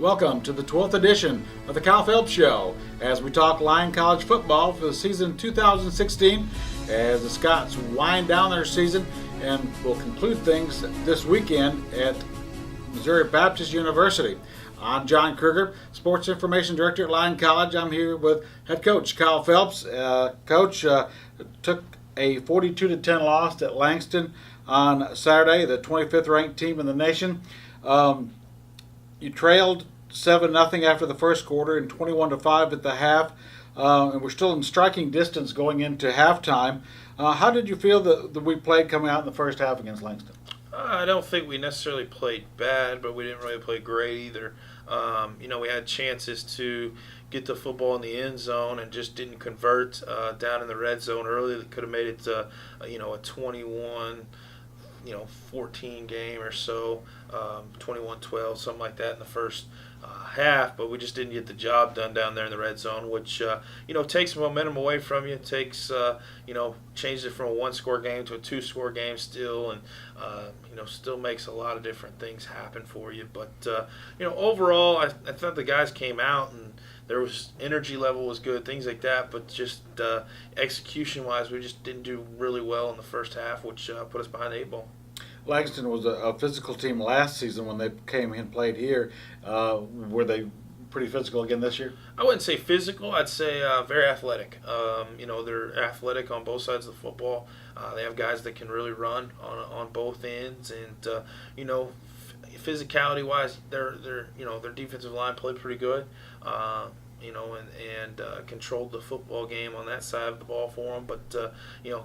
Welcome to the 12th edition of the Cal Phelps Show as we talk Lyon College football for the season 2016 as the Scots wind down their season and will conclude things this weekend at Missouri Baptist University. I'm John Kruger, Sports Information Director at Lyon College. I'm here with head coach Kyle Phelps. Coach took a 42-10 loss at Langston on Saturday, the 25th ranked team in the nation. You trailed 7-0 after the first quarter and 21-5 at the half, and we're still in striking distance going into halftime. How did you feel that we played coming out in the first half against Langston? I don't think we necessarily played bad, but we didn't really play great either. We had chances to get the football in the end zone and just didn't convert down in the red zone early. That could have made it, a 21-14 game or so, 21-12, something like that in the first half, but we just didn't get the job done down there in the red zone, which takes momentum away from you. It takes changes it from a one-score game to a two-score game still, and still makes a lot of different things happen for you. But overall, I thought the guys came out and there was energy level was good, things like that, but just execution-wise, we just didn't do really well in the first half, which put us behind the 8-ball. Langston was a physical team last season when they came and played here. Were they pretty physical again this year? I wouldn't say physical. I'd say very athletic. They're athletic on both sides of the football. They have guys that can really run on both ends, and physicality-wise, their defensive line played pretty good. And controlled the football game on that side of the ball for them, but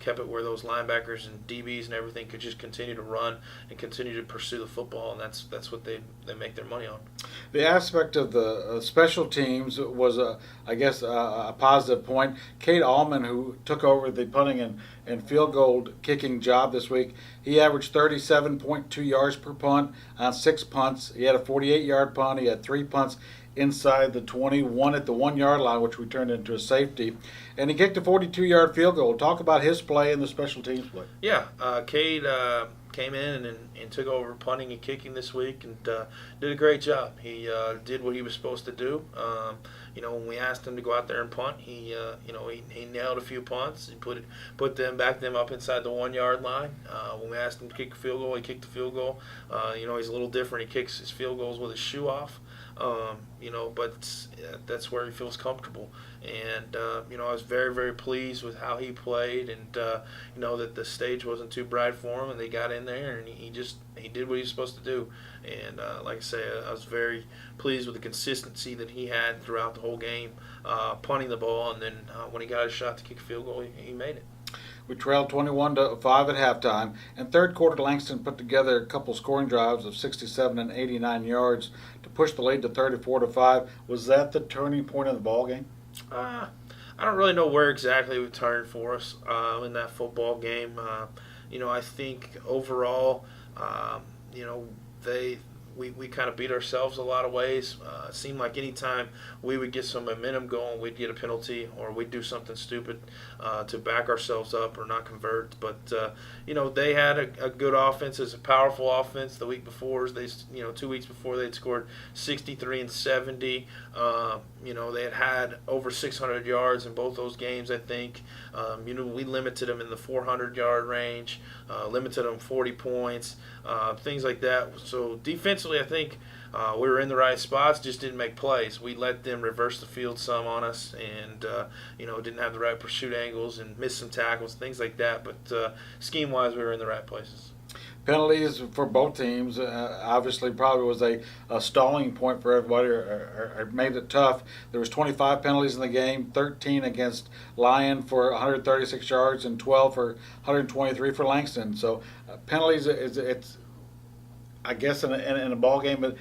kept it where those linebackers and DBs and everything could just continue to run and continue to pursue the football, and that's what they make their money on. The aspect of the special teams was, a positive point. Kate Allman, who took over the punting and field goal kicking job this week, he averaged 37.2 yards per punt on 6 punts. He had a 48-yard punt. He had 3 punts inside the 21 at the 1-yard line, which we turned into a safety. And he kicked a 42-yard field goal. Talk about his play and the special teams play. Yeah, Cade came in and took over punting and kicking this week and did a great job. He did what he was supposed to do. When we asked him to go out there and punt, he nailed a few punts. He put them up inside the 1-yard line. When we asked him to kick a field goal, he kicked the field goal. He's a little different. He kicks his field goals with his shoe off. But that's where he feels comfortable. And, I was very, very pleased with how he played and, that the stage wasn't too bright for him and they got in there and he did what he was supposed to do. And, like I say, I was very pleased with the consistency that he had throughout the whole game, punting the ball, and then when he got a shot to kick a field goal, he made it. We trailed 21-5 at halftime, and third quarter Langston put together a couple scoring drives of 67 and 89 yards to push the lead to 34-5. Was that the turning point of the ball game? I don't really know where exactly we turned for us in that football game. I think overall, we kind of beat ourselves a lot of ways. It seemed like any time we would get some momentum going, we'd get a penalty or we'd do something stupid to back ourselves up or not convert. But they had a good offense. It's a powerful offense. The week before, 2 weeks before, they'd scored 63 and 70. They had over 600 yards in both those games, I think. We limited them in the 400-yard range, limited them 40 points, things like that. So defensively, I think we were in the right spots, just didn't make plays. We let them reverse the field some on us and, didn't have the right pursuit angles and missed some tackles, things like that. But scheme-wise, we were in the right places. Penalties for both teams obviously probably was a stalling point for everybody or made it tough. There was 25 penalties in the game, 13 against Lyon for 136 yards and 12 for 123 for Langston. So penalties, it's I guess in a ball game,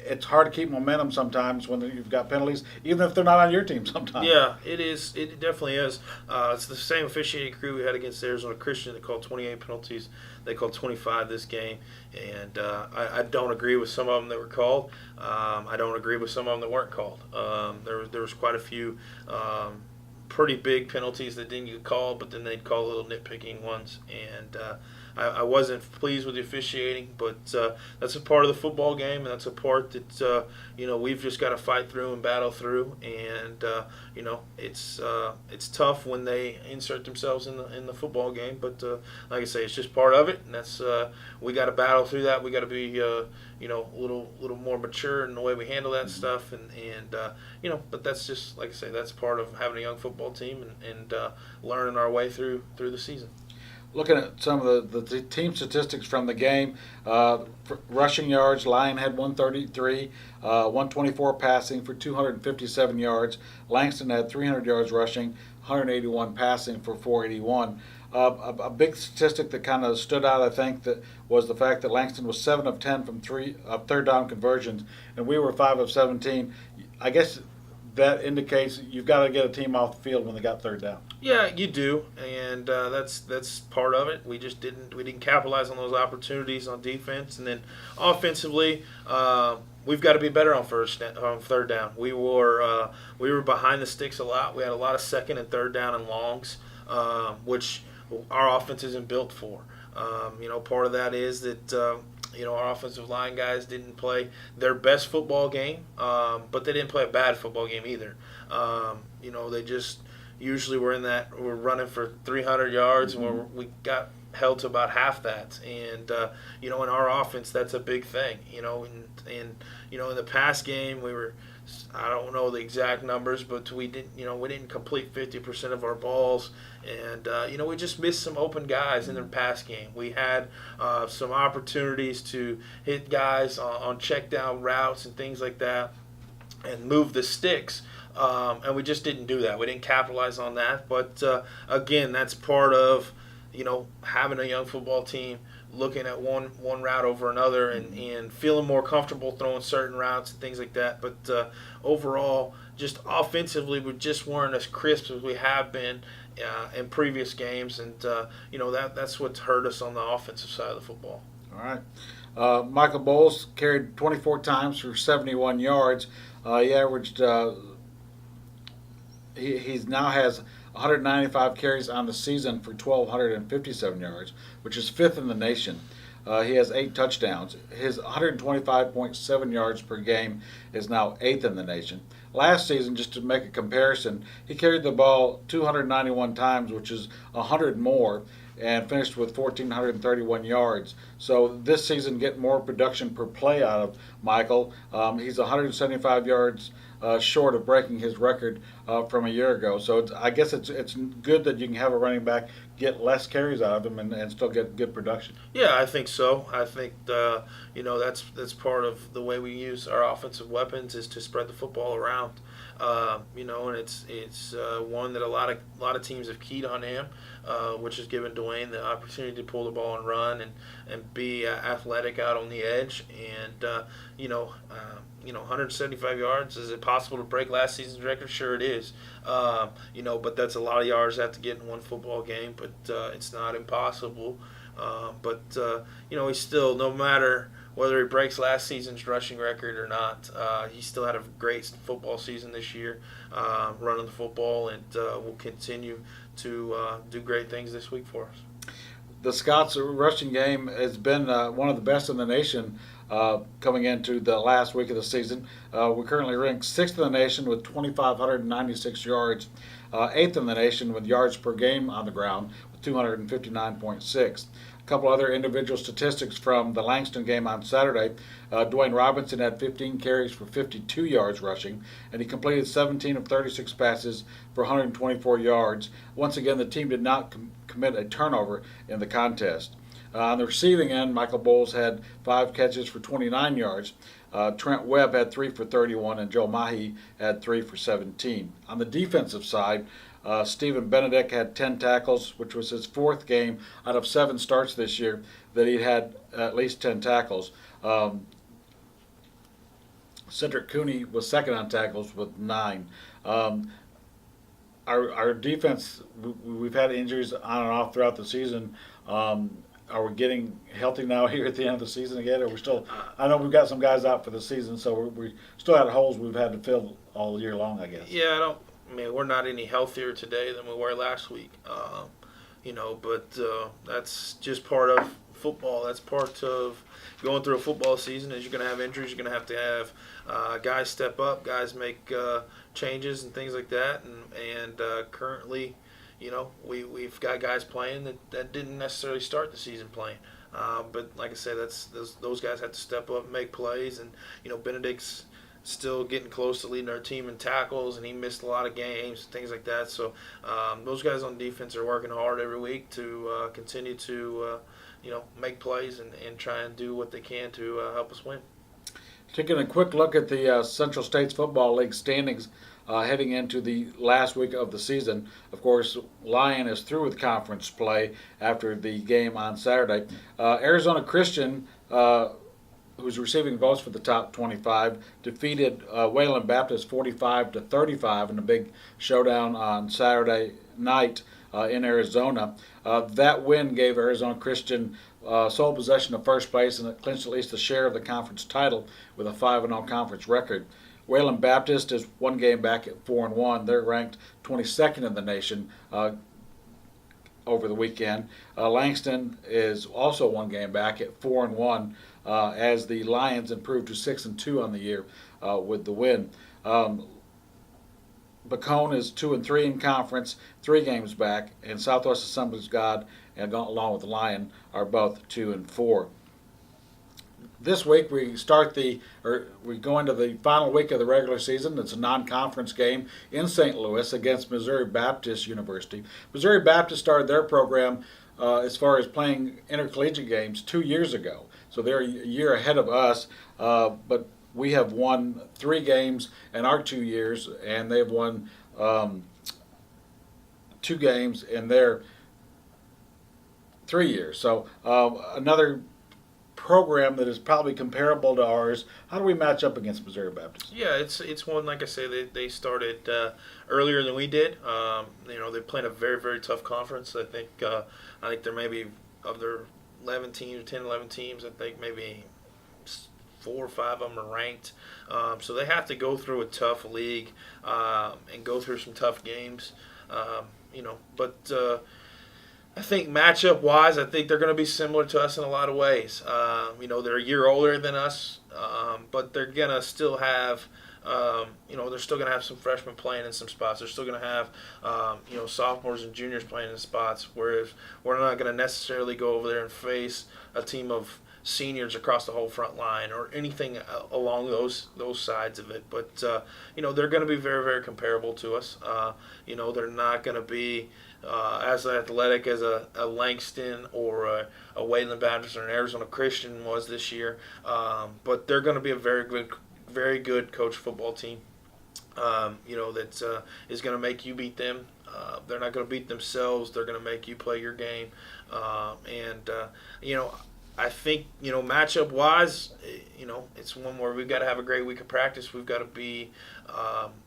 it's hard to keep momentum sometimes when you've got penalties, even if they're not on your team sometimes. Yeah, it is. It definitely is. It's the same officiating crew we had against Arizona Christian. They called 28 penalties. They called 25 this game. And I don't agree with some of them that were called. I don't agree with some of them that weren't called. There was quite a few pretty big penalties that didn't get called, but then they'd call little nitpicking ones. And I wasn't pleased with the officiating, but that's a part of the football game, and that's a part that we've just got to fight through and battle through. And it's tough when they insert themselves in the football game, but like I say, it's just part of it, and that's we got to battle through that. We got to be a little more mature in the way we handle that stuff, and but that's just, like I say, that's part of having a young football team and learning our way through the season. Looking at some of the team statistics from the game, rushing yards, Lyon had 133, 124 passing for 257 yards. Langston had 300 yards rushing, 181 passing for 481. A big statistic that kind of stood out, I think, that was the fact that Langston was 7 of 10 from third down conversions, and we were 5 of 17. I guess that indicates you've got to get a team off the field when they got third down. Yeah, you do, and that's part of it. We didn't capitalize on those opportunities on defense, and then offensively, we've got to be better on third down. We were behind the sticks a lot. We had a lot of second and third down and longs, which our offense isn't built for. Part of that is that our offensive line guys didn't play their best football game, but they didn't play a bad football game either. They just usually we're running for 300 yards, and we got held to about half that. And in our offense, that's a big thing. In the pass game, we were, I don't know the exact numbers, but we didn't complete 50% of our balls, and we just missed some open guys in the pass game. We had some opportunities to hit guys on check down routes and things like that, and move the sticks. And we just didn't do that. We didn't capitalize on that. But again, that's part of having a young football team, looking at one route over another, and feeling more comfortable throwing certain routes and things like that. But overall, just offensively, we just weren't as crisp as we have been in previous games, and that's what's hurt us on the offensive side of the football. All right. Michael Bowles carried 24 times for 71 yards. He averaged. He now has 195 carries on the season for 1,257 yards, which is fifth in the nation. He has 8 touchdowns. His 125.7 yards per game is now 8th in the nation. Last season, just to make a comparison, he carried the ball 291 times, which is 100 more, and finished with 1,431 yards. So this season, getting more production per play out of Michael. He's 175 yards short of breaking his record from a year ago. So I guess it's good that you can have a running back get less carries out of him and still get good production. Yeah, I think so. I think that's part of the way we use our offensive weapons is to spread the football around. And it's one that a lot of teams have keyed on him, which has given Dwayne the opportunity to pull the ball and run and be athletic out on the edge. And 175 yards. Is it possible to break last season's record? Sure, it is. But that's a lot of yards to get in one football game. But it's not impossible. He's still, no matter whether he breaks last season's rushing record or not, he still had a great football season this year, running the football, and will continue to do great things this week for us. The Scots rushing game has been one of the best in the nation coming into the last week of the season. We're currently ranked 6th in the nation with 2,596 yards, 8th in the nation with yards per game on the ground with 259.6. A couple other individual statistics from the Langston game on Saturday. Dwayne Robinson had 15 carries for 52 yards rushing, and he completed 17 of 36 passes for 124 yards. Once again, the team did not commit a turnover in the contest. On the receiving end, Michael Bowles had 5 catches for 29 yards. Trent Webb had 3 for 31, and Joe Mahi had 3 for 17. On the defensive side, Stephen Benedict had 10 tackles, which was his 4th game out of 7 starts this year that he had at least 10 tackles. Cedric Cooney was 2nd on tackles with 9. Our defense, we've had injuries on and off throughout the season. Are we getting healthy now here at the end of the season again? Or we're still? I know we've got some guys out for the season, so we still had holes we've had to fill all year long, I guess. Yeah, we're not any healthier today than we were last week. But that's just part of football. That's part of going through a football season. Is you're going to have injuries. You're going to have guys step up, guys make changes and things like that. And currently, we've got guys playing that didn't necessarily start the season playing. But like I said, those guys have to step up and make plays. And Benedict's still getting close to leading our team in tackles, and he missed a lot of games, things like that. So those guys on defense are working hard every week to continue to make plays and try and do what they can to help us win. Taking a quick look at the Central States Football League standings heading into the last week of the season. Of course, Lyon is through with conference play after the game on Saturday. Arizona Christian, who's receiving votes for the top 25, defeated Wayland Baptist 45-35 in a big showdown on Saturday night in Arizona. That win gave Arizona Christian sole possession of first place, and it clinched at least a share of the conference title with a 5-0 conference record. Wayland Baptist is one game back at 4-1. They're ranked 22nd in the nation over the weekend. Langston is also one game back at 4-1 as the Lions improved to 6-2 on the year with the win. Bacone is 2-3 in conference, 3 games back, and Southwest Assembly's God and along with the Lion are both 2-4. This week we go into the final week of the regular season. It's a non-conference game in St. Louis against Missouri Baptist University. Missouri Baptist started their program as far as playing intercollegiate games 2 years ago, so they're a year ahead of us. But we have won 3 games in our 2 years, and they've won 2 games in their 3 years. So another program that is probably comparable to ours. How do we match up against Missouri Baptist? Yeah, it's one, like I say, they started earlier than we did. They played a very, very tough conference. I think there may be, of their 11 teams, 10, 11 teams, I think maybe 4 or 5 of them are ranked. So they have to go through a tough league and go through some tough games. But I think matchup-wise, I think they're going to be similar to us in a lot of ways. They're a year older than us, but they're going to still have, they're still going to have some freshmen playing in some spots. They're still going to have, sophomores and juniors playing in spots, whereas we're not going to necessarily go over there and face a team of seniors across the whole front line or anything along those sides of it. But, they're going to be very, very comparable to us. They're not going to be as athletic as a Langston or a Wayland Baptist or an Arizona Christian was this year. But they're going to be a very good coach football team, that is going to make you beat them. They're not going to beat themselves. They're going to make you play your game. I think, matchup-wise, it's one where we've got to have a great week of practice. We've got to be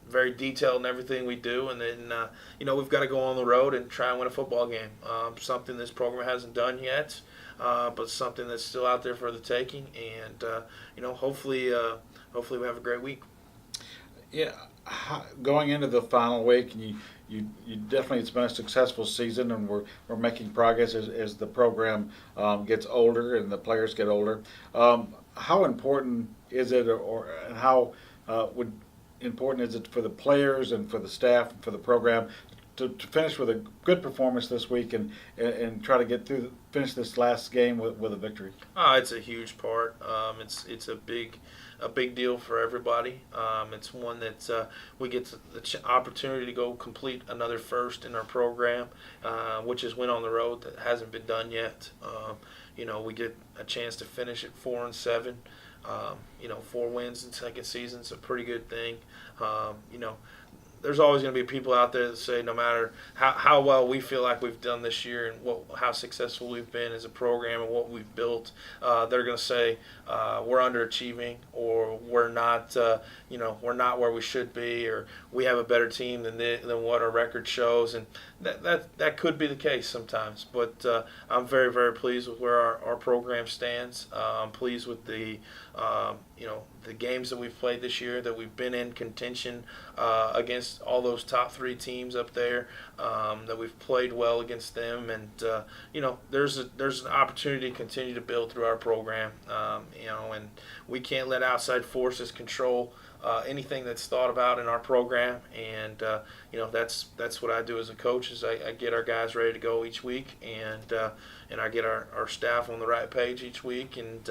very detailed in everything we do. And then, we've got to go on the road and try and win a football game. Something this program hasn't done yet, but something that's still out there for the taking. And, hopefully we have a great week. Yeah, going into the final week, and you definitely, it's been a successful season, and we're making progress as the program gets older and the players get older. How important is it, and how important is it for the players and for the staff and for the program to finish with a good performance this week and try to finish this last game with a victory? It's a huge part. It's a big deal for everybody. It's one that we get the opportunity to go complete another first in our program, which is win on the road. That hasn't been done yet. We get a chance to finish at 4-7. 4 wins in second season is a pretty good thing. There's always going to be people out there that say no matter how well we feel like we've done this year and how successful we've been as a program and what we've built, they're going to say we're underachieving, or we're not where we should be, or we have a better team than what our record shows. And that could be the case sometimes, but I'm very, very pleased with where our program stands. I'm pleased with the the games that we've played this year, that we've been in contention against all those top three teams up there, that we've played well against them, and there's an opportunity to continue to build through our program, and we can't let outside forces control anything that's thought about in our program, and that's what I do as a coach. Is I get our guys ready to go each week, and I get our staff on the right page each week, and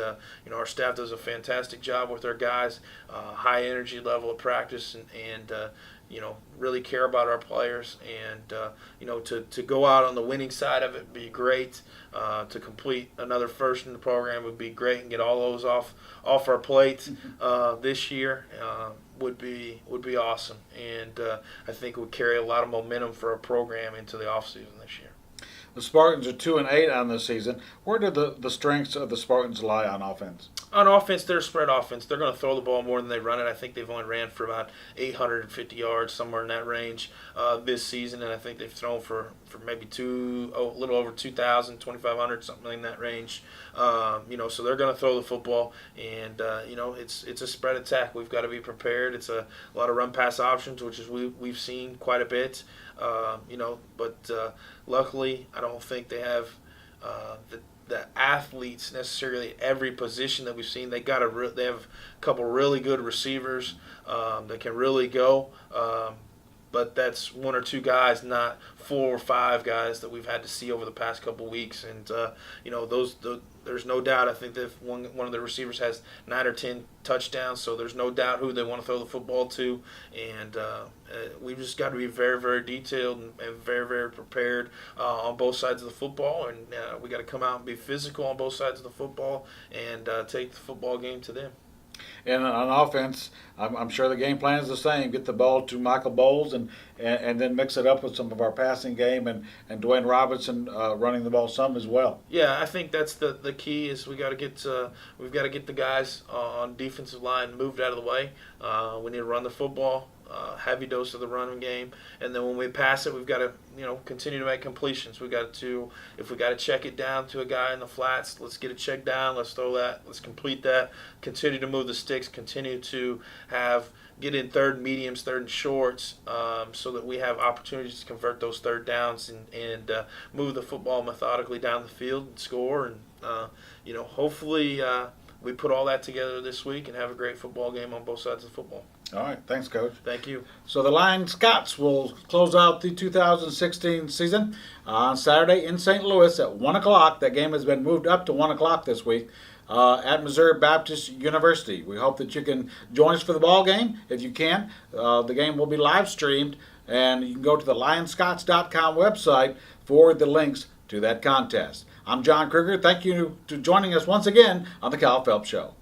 our staff does a fantastic job with our guys, high energy level of practice, and really care about our players, and to go out on the winning side of it would be great. To complete another first in the program would be great, and get all those off our plate this year would be awesome, and I think it would carry a lot of momentum for our program into the off season this year. The Spartans are 2-8 on this season. Where do the strengths of the Spartans lie on offense? On offense, they're a spread offense. They're going to throw the ball more than they run it. I think they've only ran for about 850 yards, somewhere in that range this season, and I think they've thrown for maybe a little over 2,000, 2,500, something in that range. So they're going to throw the football, and it's a spread attack. We've got to be prepared. It's a lot of run pass options, which is we've seen quite a bit. But luckily, I don't think they have the athletes necessarily at every position that we've seen. They have a couple really good receivers that can really go. But that's one or two guys, not 4 or 5 guys that we've had to see over the past couple weeks. And there's no doubt. I think that one of the receivers has 9 or 10 touchdowns, so there's no doubt who they want to throw the football to. And we've just got to be very, very detailed and very, very prepared on both sides of the football. And we got to come out and be physical on both sides of the football and take the football game to them. And on offense, I'm sure the game plan is the same. Get the ball to Michael Bowles and then mix it up with some of our passing game and Dwayne Robinson running the ball some as well. Yeah, I think that's the key. Is we've got to get the guys on defensive line moved out of the way. We need to run the football. Heavy dose of the running game, and then when we pass it, we've got to continue to make completions. If we got to check it down to a guy in the flats, let's get it checked down. Let's throw that. Let's complete that. Continue to move the sticks. Continue to get in third and mediums, third and shorts, so that we have opportunities to convert those third downs and move the football methodically down the field and score. And hopefully we put all that together this week and have a great football game on both sides of the football. All right. Thanks, Coach. Thank you. So the Lion Scots will close out the 2016 season on Saturday in St. Louis at 1 o'clock. That game has been moved up to 1 o'clock this week at Missouri Baptist University. We hope that you can join us for the ball game. If you can, the game will be live streamed, and you can go to the lionscots.com website for the links to that contest. I'm John Kruger. Thank you for joining us once again on the Cal Phelps Show.